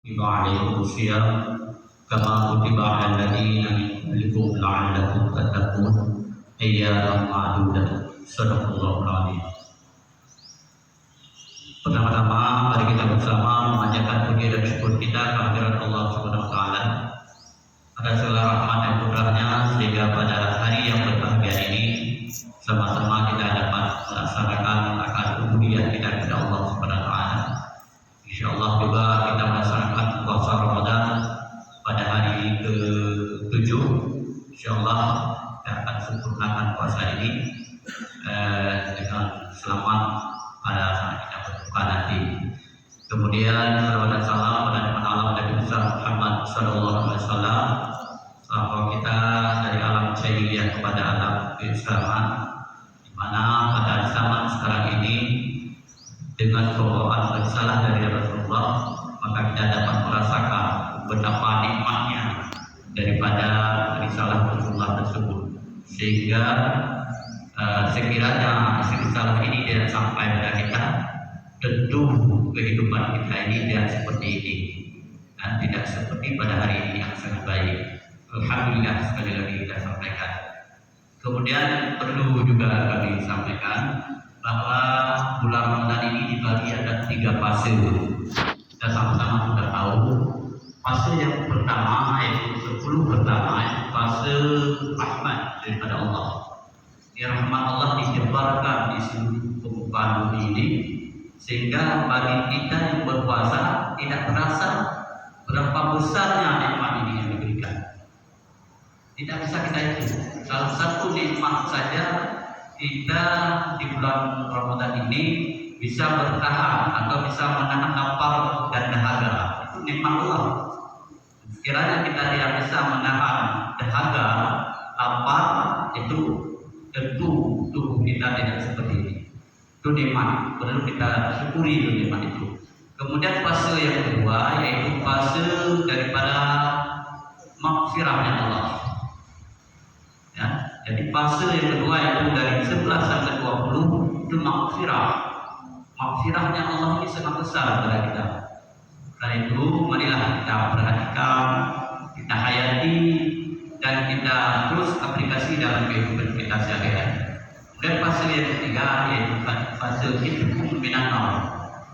كتب عليكم الصيام كما كتب على الذين من قبلكم لعلكم تتقون أياما معدودة. Sadaqallahul Azim. Pertama-tama mari kita bersama memanjatkan puji dan syukur kita kehadirat Allah Subhanahu wa taala atas segala rahmat dan kurnia sehingga pada hari yang berbahagia ini sama-sama kita dapat melaksanakan akad ubudiyah kita kepada Allah Subhanahu wa taala. Insyaallah juga kita melaksanakan puasa Ramadan pada hari ke-7. Insyaallah kita akan sempurnakan puasa ini dengan selamat pada saat kita berbuka nanti. Kemudian salawat dan salam pada alam Nabi Muhammad sallallahu alaihi wasallam, sahabat kita dari alam jahiliyah kepada alam keislaman, di mana pada zaman sekarang ini dengan pembawaan risalah dari Rasulullah maka kita dapat merasakan betapa nikmatnya daripada risalah Rasulullah tersebut, sehingga sekiranya risalah ini tidak sampai pada kita, tentu kehidupan kita ini tidak seperti ini dan tidak seperti pada hari ini yang sangat baik. Alhamdulillah sekali lagi kita sampaikan. Kemudian perlu juga kami sampaikan bahwa bulan Ramadan ini dibagi ada 3 fase. Kita sama-sama sudah tahu. Fase yang pertama yaitu 10 pertama, fase rahmat daripada Allah. Rahmat Allah dijebarkan di seluruh permukaan bumi ini, sehingga bagi kita yang berpuasa tidak terasa berapa besarnya nikmat ini yang diberikan. Tidak bisa kita hitung. Salah satu nikmat saja kita di bulan Ramadan ini bisa bertahan atau bisa menahan lapar dan dahaga. Itu nikmat Allah. Sekiranya kita tidak bisa menahan dahaga, lapar, itu tentu tubuh kita tidak seperti ini. Itu nikmat, perlu kita syukuri itu nikmat itu. Kemudian fase yang kedua yaitu fase daripada maghfirahnya Allah. Ya, jadi fase yang kedua itu dari 11 sampai 20 itu maghfirah. Maghfirahnya Allah ini sangat besar pada kita. Karena itu marilah kita perhatikan, kita hayati, dan kita terus aplikasi dalam kehidupan kita sehari-hari. Dan fase yang ketiga yaitu fase itqun minan nar,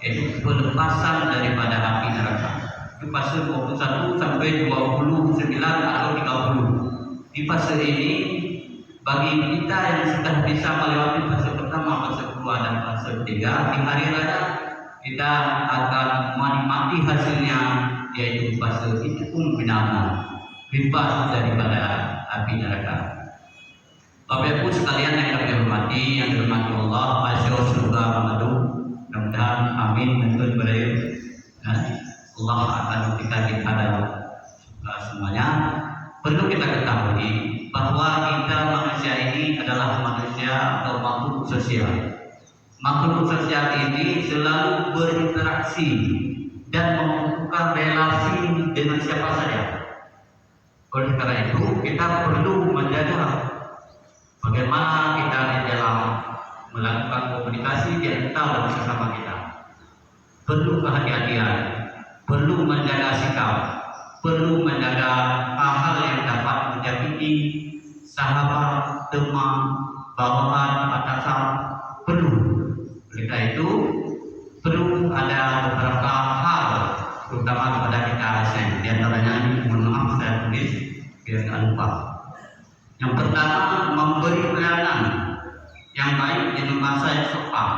yaitu pelepasan daripada api neraka. Itu fase 21 sampai 29 atau 30. Di fase ini bagi kita yang sudah bisa melewati fase pertama, fase kedua dan fase ketiga, di hari raya kita akan menikmati hasilnya, yaitu fase itqun minan nar, bebas daripada api neraka. Bapak Ibu sekalian yang kami hormati, yang dirahmati Allah, masyaallah surga Ramadan, mudah-mudahan amin dan berakhir. Allah akan memberikan kita dalam semuanya. Perlu kita ketahui bahwa kita manusia ini adalah manusia atau makhluk sosial. Makhluk sosial ini selalu berinteraksi dan membuka relasi dengan siapa saja. Oleh karena itu kita perlu menjaga bagaimana kita di dalam melakukan komunikasi di antara sesama kita. Perlu kehati-hatian, perlu menjaga sikap, perlu menjaga hal-hal yang dapat menjadi sahabat, teman, bawahan, atasan, perlu. Oleh karena itu perlu ada beberapa hal terutama kepada kita ASN. Di antaranya mohon maaf saya tulis biar tidak lupa. Yang pertama, memberi pelayanan yang baik dengan bahasa yang sopan.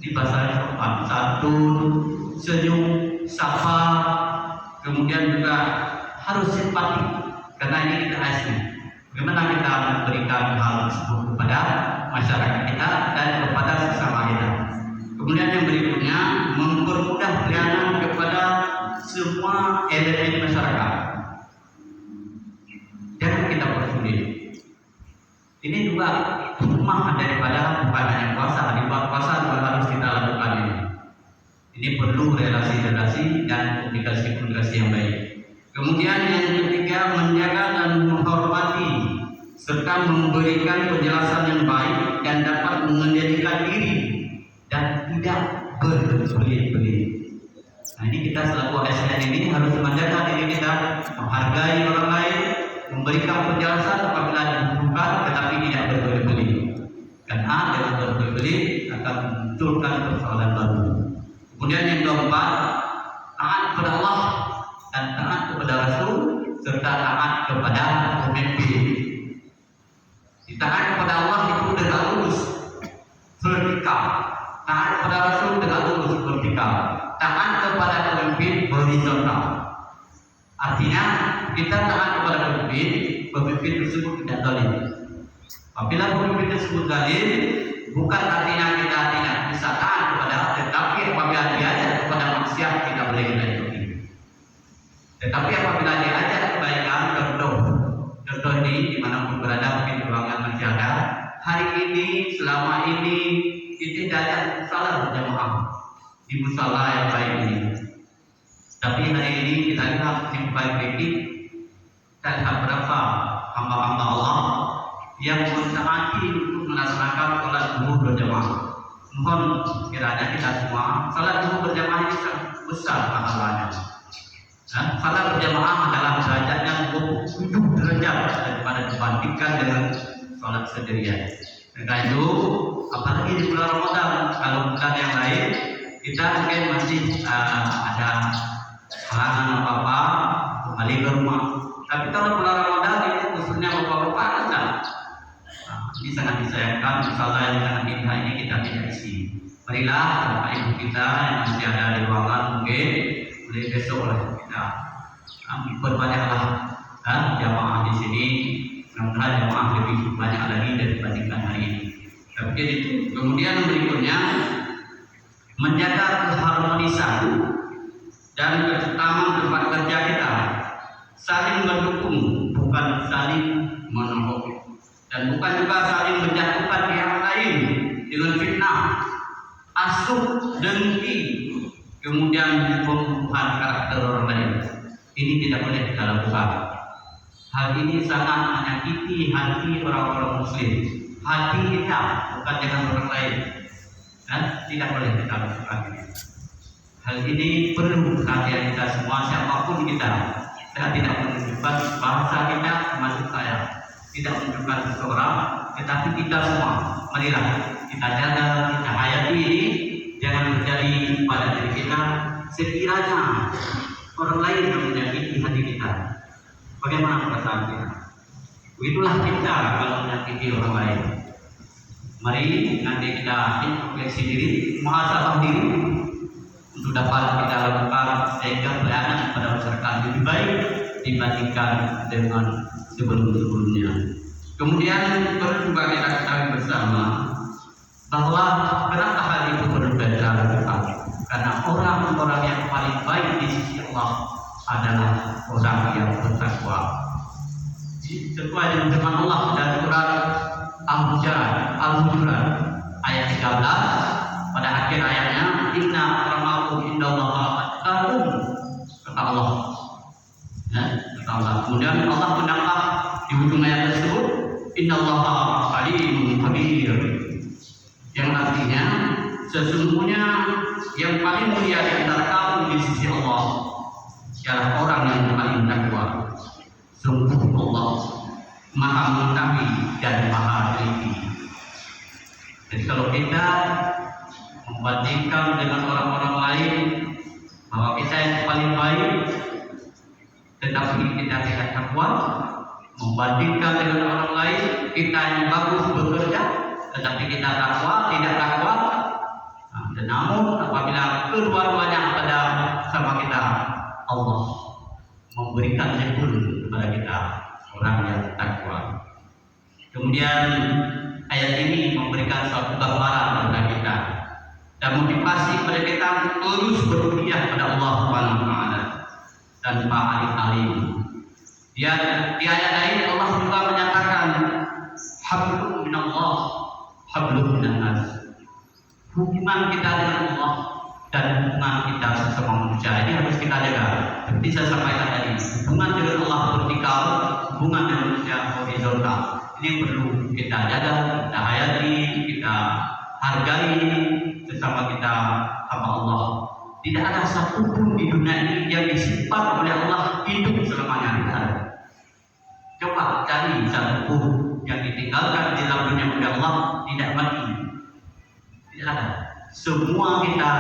Di bahasa yang sopan, santun, senyum, sapa, kemudian juga harus simpati, karena ini kita ASN. Bagaimana kita memberikan hal tersebut kepada masyarakat kita dan kepada sesama kita. Kemudian yang berikutnya, mempermudah pelayanan kepada semua elemen masyarakat. Jangan kita persulit. Ini juga hikmah daripada bukan hanya puasa, di luar puasa juga harus kita lakukan ini. Ini perlu relasi-relasi dan komunikasi-komunikasi yang baik. Kemudian yang ketiga, menjaga dan menghormati serta memberikan penjelasan yang baik dan dapat mengendalikan diri dan tidak berbelit-belit. ini kita selaku ASN ini harus menjaga diri kita, menghargai orang lain, memberikan penjelasan apabila dibutuhkan, tetapi tidak berbelit-belit. Karena dengan berbelit-belit akan munculkan persoalan baru. Kemudian yang keempat, taat kepada Allah dan taat kepada Rasul serta taat kepada pemimpin. Taat kepada Allah itu tegak lurus, vertikal. Taat kepada Rasul tegak lurus, vertikal. Taat kepada pemimpin horizontal. Artinya kita taat kepada pemimpin tersebut tidak zalim. Apabila pemimpin tersebut zalim, bukan artinya kita tidak bisa taat kepada, tetapi apabila diajak kepada maksiat kita boleh kita ikuti. Tetapi apabila diajak kebaikan, contoh ini dimanapun berada, mungkin ruangan masih ada. Hari ini, selama ini kita diajak salat berjamaah di musala yang baik ini. Tapi hari ini kita lihat simpan kritik, kita lihat berapa hamba-hamba Allah yang mentaati untuk melaksanakan salat zuhur berjamaah. Mohon kiranya kita semua, salat zuhur berjamaah ini sangat besar pahalanya. Salat berjamaah adalah derajatnya 27 derajat daripada dibandingkan dengan salat sendirian. Karena itu, apalagi di bulan Ramadan, kalau bukan yang lain, kita mungkin masih ada halangan apa-apa kembali ke rumah. Tapi kalau bulan Ramadan itu khususnya bapak-bapak ada. Ini sangat disayangkan, misalnya yang sangat indah ini kita tidak isi. Marilah bapak ibu kita yang masih ada di ruangan mungkin mulai besok lah kita berbanyaklah jamaah di sini. Mudah-mudahan jamaah lebih banyak lagi dibandingkan hari ini. Tapi itu kemudian berikutnya menjaga keharmonisan dan kesetaraan tempat kerja kita, saling mendukung bukan saling menolak, dan bukan juga saling menjatuhkan pihak lain dengan fitnah, asuh, dengki, kemudian pembunuhan karakter orang lain. Ini tidak boleh kita lakukan. Hal ini sangat menyakiti hati orang-orang muslim, hati kita, bukan dengan orang lain. Dan tidak boleh kita lakukan ini. Hal ini perlu perhatian kita semua, siapapun kita. Saya tidak menunjukkan bahasa kita, termasuk saya tidak menunjukkan seseorang, tetapi kita semua. Marilah kita jaga, kita hayati ini, jangan terjadi pada diri kita sekiranya orang lain yang menyakiti hati kita. Bagaimana perasaan kita? Itulah kita kalau menyakiti orang lain. Mari nanti kita introspeksi diri, muhasabah diri untuk dapat kita lakukan sehingga pelayanan pada masyarakat lebih baik dibandingkan dengan sebelum-sebelumnya. Kemudian perlu juga kita ketahui bersama bahwa kenapa hal itu perlu kita lakukan? Karena orang-orang yang paling baik di sisi Allah adalah orang yang bertakwa. Sesuai dengan firman Allah dalam surat Al-Hujurat ayat 13 pada akhir ayatnya, inna akramakum indallahi atqakum, kata Allah. Kata Allah. Kemudian Allah menambah di ujung ayat tersebut, innallaha alimun khabir, yang artinya sesungguhnya yang paling mulia di antara kamu di sisi Allah ialah orang yang paling takwa. Sungguh Allah Maha mengetahui dan Maha teliti. Jadi kalau kita membandingkan dengan orang-orang lain bahwa kita yang paling baik, tetapi kita tidak takwa, membandingkan dengan orang lain kita yang bagus bekerja, tetapi kita takwa, tidak takwa. Dan namun apabila kedua-duanya pada sama kita, Allah memberikan jebul kepada kita orang yang takwa. Kemudian ayat ini memberikan suatu gambaran kepada kita dan motivasi kepada kita untuk terus berusaha kepada Allah Subhanahu wa taala dan alim. Di ayat lain Allah juga menyatakan hablum minallah hablum minannas. Hubungan kita dengan Allah dan hubungan kita sesama manusia ini harus kita jaga. Seperti saya sampaikan tadi, hubungan dengan Allah vertikal, hubungan dengan manusia horizontal. Ini perlu kita jaga, kita hayati, kita hargai sesama kita hamba Allah Tidak ada satupun di dunia ini yang disimpan oleh Allah hidup selamanya. Tidak ada. Coba cari satu buku yang ditinggalkan di dalam dunia oleh Allah tidak mati. Tidak ada. Semua kita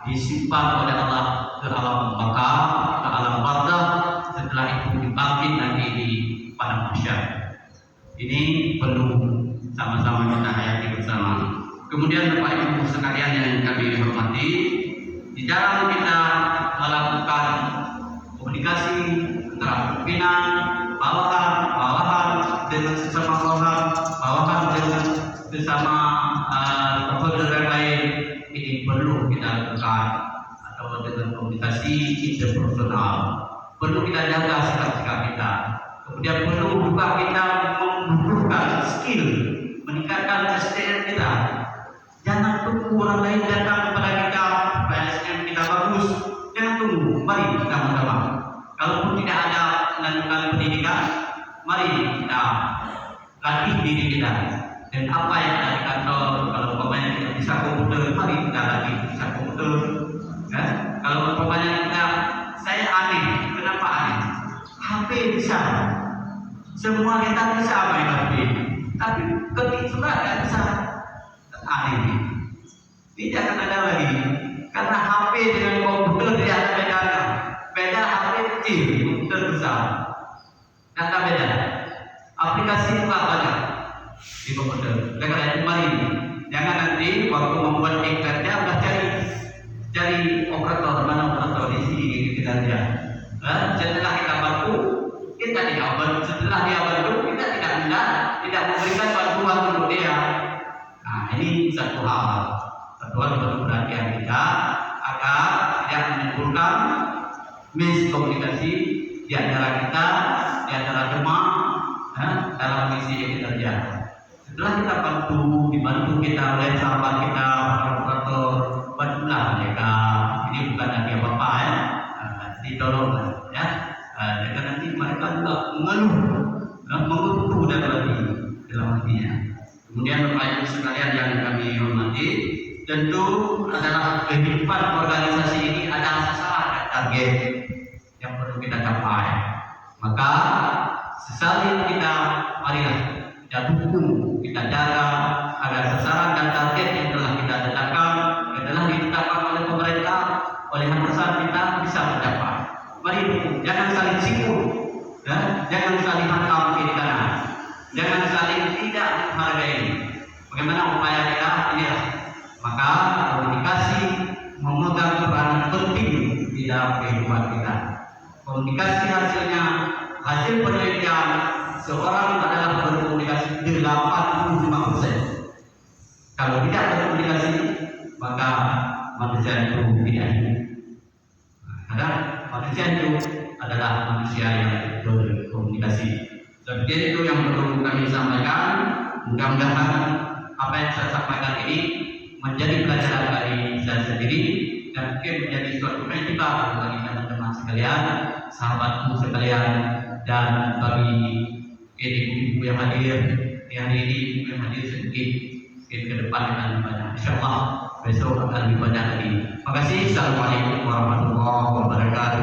disimpan oleh Allah ke alam baka, ke alam barzakh, setelah itu dibangkit nanti di padang mahsyar. Ini perlu sama-sama kita hayati bersama. Kemudian Bapak Ibu sekalian yang kami hormati, di dalam kita melakukan komunikasi antara pimpinan, bawahan dengan sesama bawahan dengan sesama stakeholder yang lain, ini perlu kita lakukan atau dengan komunikasi interpersonal. Perlu kita jaga sikap-sikap kita. Kemudian perlu juga kita membutuhkan skill, meningkatkan SDM kita. Jangan tunggu orang lain datang kepada kita, SDM kita bagus. Jangan tunggu, mari kita bersama. Kalaupun tidak ada melanjutkan pendidikan, mari kita latih diri kita. Dan apa yang ada di kantor, kalau umpamanya kita bisa komputer, mari kita latih bisa komputer. Ya? Kalau umpamanya kita, saya aneh, kenapa aneh? HP bisa, semua kita bisa main HP, tapi ketik surat tidak bisa. Aneh, tidak akan ada lagi, karena HP dengan komputer tidak ada bedanya. Beda HP kecil, komputer besar, tidak ada beda. Aplikasi juga banyak di komputer. Karena itu mari, jangan nanti waktu membuat ikhtiarnya udah cari operator, mana operator di sini kita lihat. Setelah kita bantu, kita tidak bantu. Setelah dia bantu, kita tidak memberikan bantuan untuk dia. Nah, ini satu hal perlu perhatian kita agar tidak menimbulkan miskomunikasi di antara kita, di antara jemaah dalam misi yang kita kerjakan. Setelah kita dibantu kita oleh sahabat kita, operator, bantulah mereka. Ini bukan lagi apa-apa ya, ditolong ya. Dan nanti mereka juga mengeluh dan lagi dalam hatinya. Kemudian Bapak Ibu sekalian yang kami hormati, tentu adalah kehidupan organisasi ini ada sasaran dan target yang perlu kita capai. Maka sesalin kita, marilah kita dukung, kita jaga agar sasaran dan target yang telah kita tetapkan, yang telah ditetapkan oleh pemerintah, oleh atasan kita bisa tercapai. Mari dukung, jangan saling singgung, jangan saling hantam kiri kanan, jangan saling tidak menghargai. Bagaimana upaya kita? Inilah. Maka komunikasi memegang peran penting di dalam kehidupan kita. Komunikasi hasil penelitian seorang adalah berkomunikasi 85%. Kalau tidak berkomunikasi, maka manusia itu tidak hidup. Karena manusia itu adalah manusia yang berkomunikasi. Seperti itu yang perlu kami sampaikan. Mudah-mudahan apa yang saya sampaikan ini menjadi pelajaran bagi saya sendiri dan mungkin menjadi suatu iktibar bagi teman-teman sekalian, sahabatku sekalian, dan bagi ibu-ibu yang hadir di hari ini, yang hadir sedikit ke depan akan banyak. Insyaallah besok akan lebih banyak lagi. Terima kasih. Assalamualaikum warahmatullahi wabarakatuh.